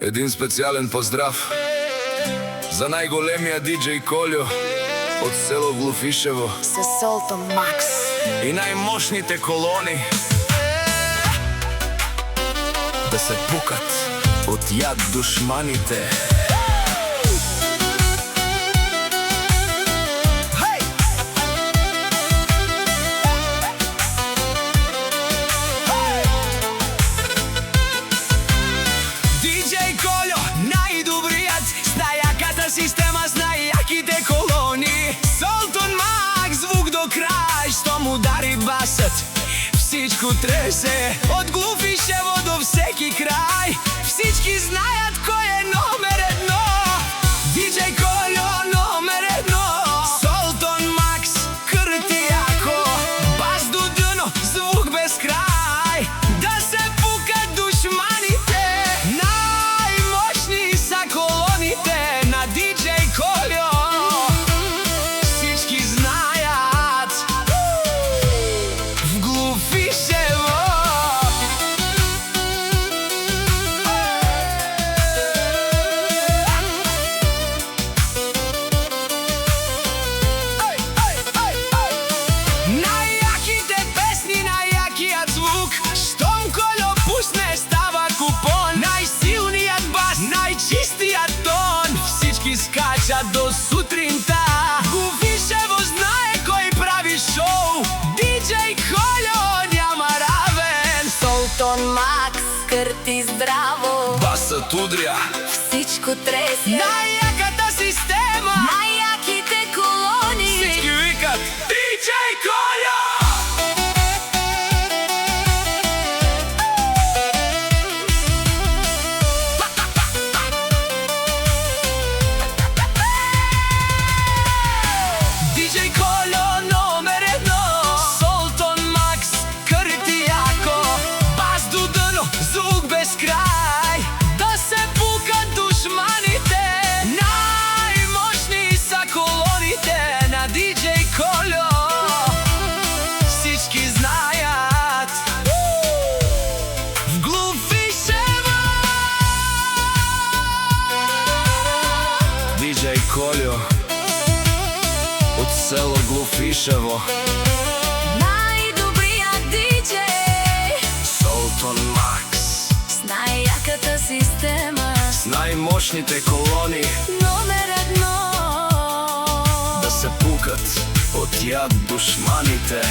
Един специјален поздрав за најголемија диџеј Колјо од село Глуфишево Со Солтон Макс и најмошните колони да се пукат од јад душманите. Система с најаките колони. Солтон Макс, звук до крај, што му удари басот, всичко тресе. Од Глуфишево до всеки крај, всички знаат кој е номер едно. Диџеј Колјо номер едно. Солтон Макс, крти јако, бас до дно, звук без крај, да се пукат душманите. Најмошни са колоните. Диџеј Колјо, всички знајат, в Глуфишево. Најаките песни, најакиот звук, штом Колјо пусне става купон. Најсилниот бас, најчистиот тон, всички скачат до сутринта. Глуфишево знае кој прави шоу, диџеј Колјо няма равен. Солтон Макс, крти здраво, Басот удрја, всичко тресе. Најаката система, најаките колони, всички викат диџеј Колјо. Диџеј Колјо номер едно. Солтон Макс, крти јако, бас до дно, звук без крај, да се пукат душманите. Најмошни са колоните на диџеј Колјо, всички знајат, в Глуфишево. диџеј Колјо од село Глуфишево, најдобриот диџеј, Солтон Макс, с најаката система, с најмошните колони номер едно. да се пукат од јад душманите.